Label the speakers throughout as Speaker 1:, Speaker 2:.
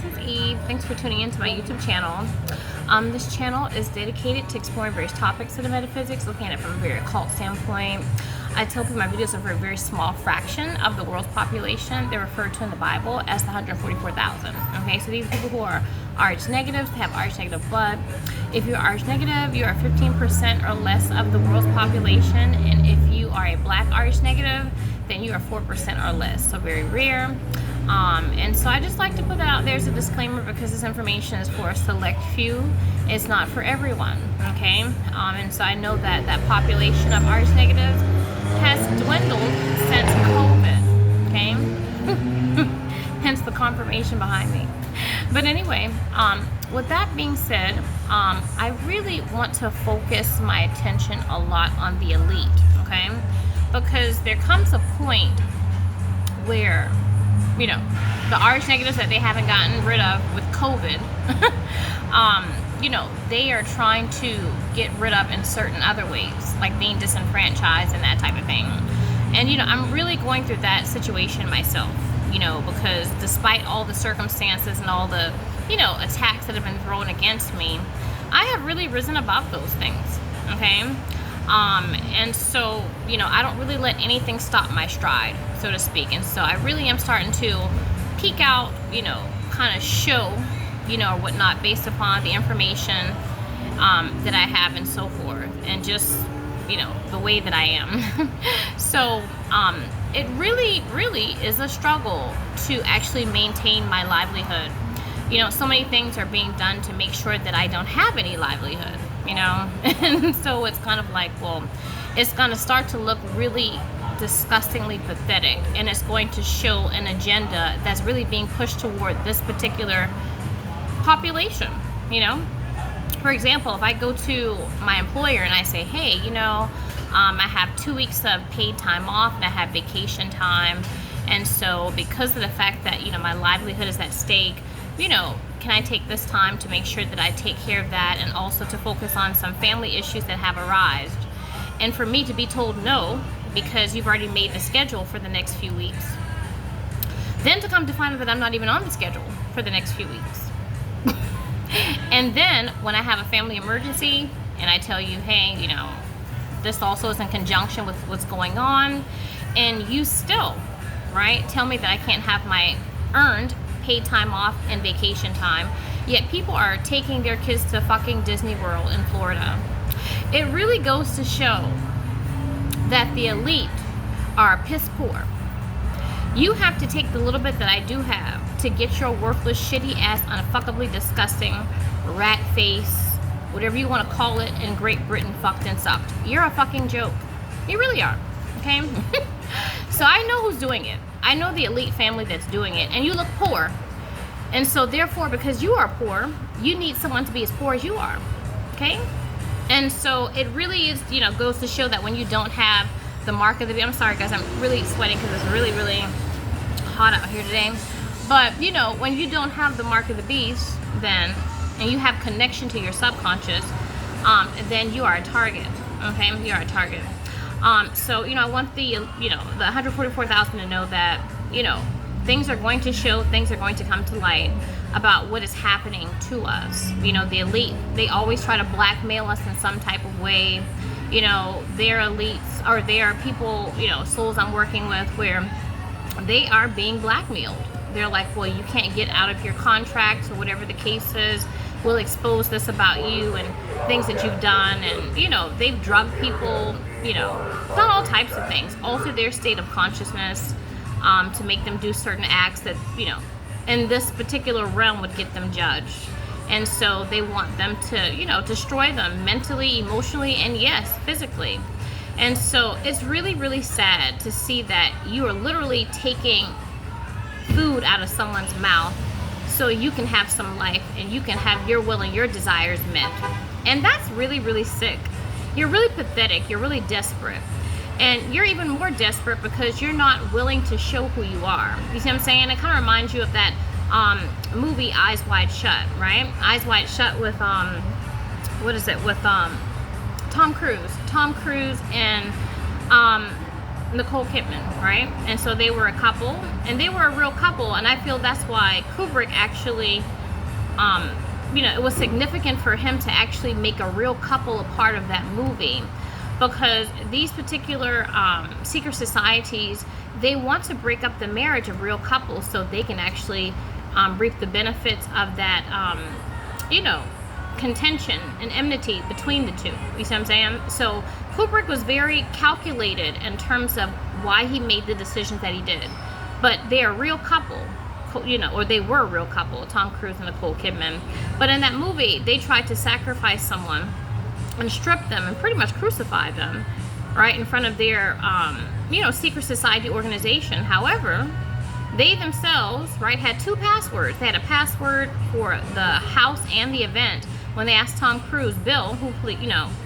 Speaker 1: this is Eve. Thanks for tuning into my YouTube channel. This channel is dedicated to exploring various topics of the metaphysics, looking at it from a very occult standpoint. I tell people my videos are for a very small fraction of the world's population. They're referred to in the Bible as the 144,000. Okay, so these people who are RH negatives, have RH negative blood. If you're RH negative, you are 15% or less of the world's population, and if you are a black RH negative, then you are 4% or less. So very rare. And so I just like to put that out there as a disclaimer because this information is for a select few. It's not for everyone, okay? And so I know that that population of RH negatives has dwindled since COVID, okay? Hence the confirmation behind me. But anyway, with that being said, I really want to focus my attention a lot on the elite, okay? Because there comes a point where, you know, the RH negatives that they haven't gotten rid of with COVID, you know, they are trying to get rid of in certain other ways, like being disenfranchised and that type of thing. And, you know, I'm really going through that situation myself, you know, because despite all the circumstances and all the, you know, attacks that have been thrown against me, I have really risen above those things, okay? And so, you know, I don't really let anything stop my stride, so to speak. And so I really am starting to peek out, you know, kind of show, you know, or whatnot based upon the information that I have and so forth, and just, you know, the way that I am. So it really is a struggle to actually maintain my livelihood. You know, so many things are being done to make sure that I don't have any livelihood, you know. And so it's kind of like, well, it's going to start to look really disgustingly pathetic, and it's going to show an agenda that's really being pushed toward this particular population, you know. For example, if I go to my employer and I say, hey, you know, I have 2 weeks of paid time off and I have vacation time, and so because of the fact that, you know, my livelihood is at stake, you know, can I take this time to make sure that I take care of that, and also to focus on some family issues that have arisen? And for me to be told no, because you've already made the schedule for the next few weeks, then to come to find out that I'm not even on the schedule for the next few weeks. And then when I have a family emergency and I tell you, hey, you know, this also is in conjunction with what's going on, and you still, right, tell me that I can't have my earned paid time off and vacation time, yet people are taking their kids to fucking Disney World in Florida. It really goes to show that the elite are piss poor. You have to take the little bit that I do have to get your worthless, shitty ass, unfuckably disgusting, rat face, whatever you want to call it, in Great Britain fucked and sucked. You're a fucking joke. You really are, okay? So I know who's doing it. I know the elite family that's doing it, and you look poor. And so therefore, because you are poor, you need someone to be as poor as you are, okay? And so it really is, you know, goes to show that when you don't have the mark of the beast. I'm sorry guys, I'm really sweating because it's really hot out here today. But, you know, when you don't have the mark of the beast, then, and you have connection to your subconscious, then you are a target, okay? You are a target. So, you know, I want the, you know, the 144,000 to know that, you know, things are going to show, things are going to come to light about what is happening to us. You know, the elite, they always try to blackmail us in some type of way. You know, they're elites, or they are people, you know, souls I'm working with, where they are being blackmailed. They're like, well, you can't get out of your contract, or whatever the case is. We'll expose this about you and things that you've done. And, you know, they've drugged people, you know, done all types of things, alter their state of consciousness to make them do certain acts that, you know, in this particular realm would get them judged. And so they want them to, you know, destroy them mentally, emotionally, and yes, physically. And so it's really sad to see that you are literally taking food out of someone's mouth so you can have some life and you can have your will and your desires met. And that's really sick. You're really pathetic. You're really desperate. And you're even more desperate because you're not willing to show who you are. You see what I'm saying? It kind of reminds you of that movie Eyes Wide Shut, right? Eyes Wide Shut with what is it, with Tom Cruise and Nicole Kidman, right? And so they were a couple, and they were a real couple, and I feel that's why Kubrick actually, it was significant for him to actually make a real couple a part of that movie, because these particular secret societies, they want to break up the marriage of real couples so they can actually reap the benefits of that, contention and enmity between the two. You see what I'm saying? So Kubrick was very calculated in terms of why he made the decisions that he did. But they're a real couple, or they were a real couple, Tom Cruise and Nicole Kidman. But in that movie, they tried to sacrifice someone and strip them and pretty much crucify them, right, in front of their, secret society organization. However, they themselves, right, had two passwords. They had a password for the house and the event. When they asked Tom Cruise, Bill,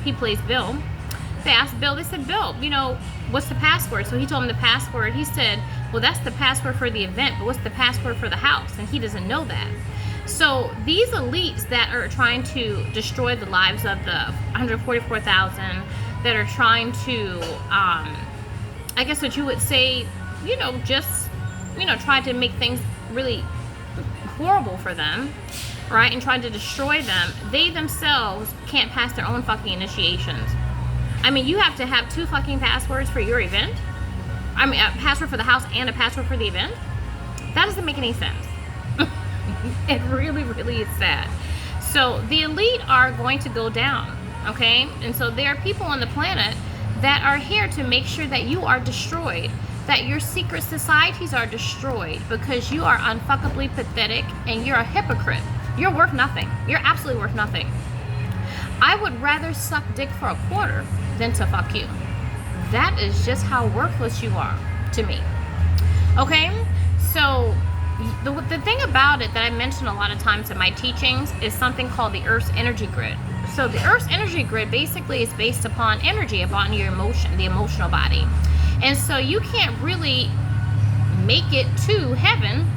Speaker 1: he plays Bill, they asked Bill, they said, Bill, what's the password? So he told them the password. He said, well, that's the password for the event, but what's the password for the house? And he doesn't know that. So these elites that are trying to destroy the lives of the 144,000, that are trying to, I guess what you would say, try to make things really horrible for them, right, and try to destroy them, they themselves can't pass their own fucking initiations. I mean, you have to have two fucking passwords for your event. I mean, a password for the house and a password for the event. That doesn't make any sense. It really, really is sad. So the elite are going to go down, okay? And so there are people on the planet that are here to make sure that you are destroyed, that your secret societies are destroyed, because you are unfuckably pathetic and you're a hypocrite. You're worth nothing. You're absolutely worth nothing. I would rather suck dick for a quarter than to fuck you. That is just how worthless you are to me. Okay? So the thing about it that I mention a lot of times in my teachings is something called the Earth's energy grid. So the Earth's energy grid basically is based upon energy, upon your emotion, the emotional body. And so you can't really make it to heaven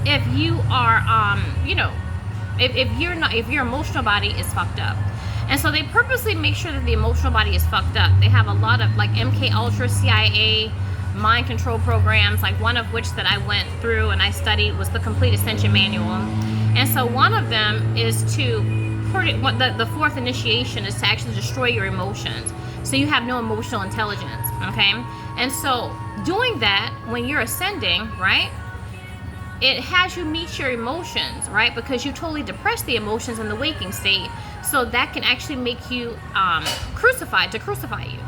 Speaker 1: if you are, if your emotional body is fucked up. And so they purposely make sure that the emotional body is fucked up. They have a lot of like MK Ultra, CIA, mind control programs, like one of which that I went through and I studied was the Complete Ascension Manual. And so one of them is the fourth initiation is to actually destroy your emotions. So you have no emotional intelligence, okay? And so doing that, when you're ascending, right, it has you meet your emotions, right? Because you totally depress the emotions in the waking state. So that can actually make you crucify you.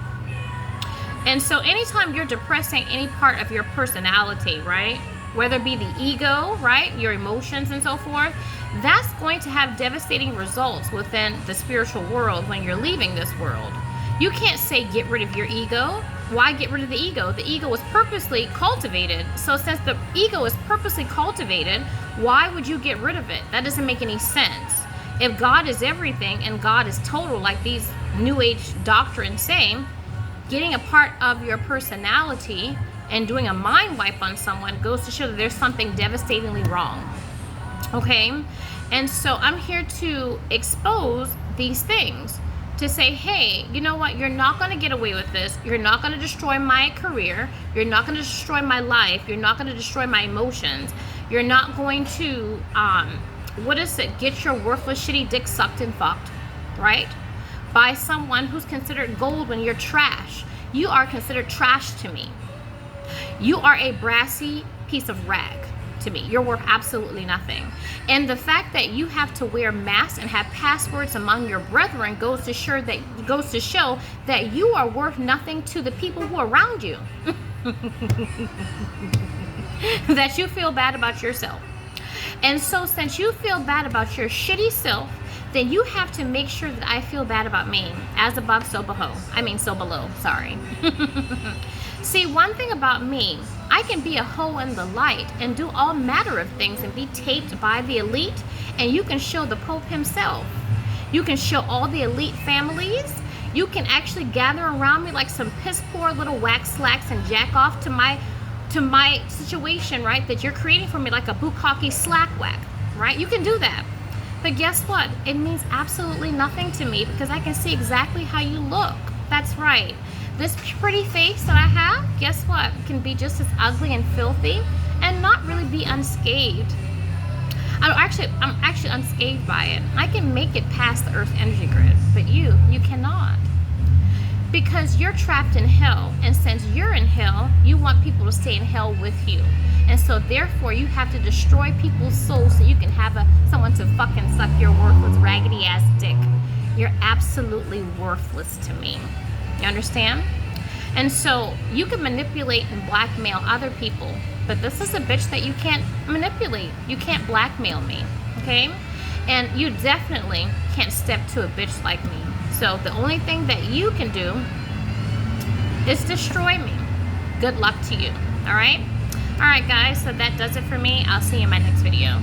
Speaker 1: And so anytime you're depressing any part of your personality, right, whether it be the ego, right, your emotions and so forth, that's going to have devastating results within the spiritual world when you're leaving this world. You can't say get rid of your ego. Why get rid of the ego? The ego was purposely cultivated. So since the ego is purposely cultivated, why would you get rid of it? That doesn't make any sense. If God is everything and God is total, like these New Age doctrines say, getting a part of your personality and doing a mind wipe on someone goes to show that there's something devastatingly wrong. Okay? And so I'm here to expose these things, to say, hey, you know what? You're not going to get away with this. You're not going to destroy my career. You're not going to destroy my life. You're not going to destroy my emotions. You're not going to, get your worthless, shitty dick sucked and fucked, right? By someone who's considered gold when you're trash. You are considered trash to me. You are a brassy piece of rag to me. You're worth absolutely nothing. And the fact that you have to wear masks and have passwords among your brethren goes to show that you are worth nothing to the people who are around you. That you feel bad about yourself. And so since you feel bad about your shitty self, then you have to make sure that I feel bad about me. As above, so below, sorry. See, one thing about me, I can be a hoe in the light and do all manner of things and be taped by the elite, and you can show the Pope himself. You can show all the elite families. You can actually gather around me like some piss poor little wax slacks and jack off to my situation, right, that you're creating for me, like a bukkake slack whack, right? You can do that. But guess what? It means absolutely nothing to me because I can see exactly how you look. That's right. This pretty face that I have, guess what? Can be just as ugly and filthy and not really be unscathed. I'm actually unscathed by it. I can make it past the Earth's energy grid, but you cannot. Because you're trapped in hell, and since you're in hell, you want people to stay in hell with you. And so therefore you have to destroy people's souls so you can have someone to fucking suck your worthless raggedy ass dick. You're absolutely worthless to me. You understand? And so you can manipulate and blackmail other people, but this is a bitch that you can't manipulate. You can't blackmail me, okay? And you definitely can't step to a bitch like me. So the only thing that you can do is destroy me. Good luck to you, all right? All right, guys, so that does it for me. I'll see you in my next video.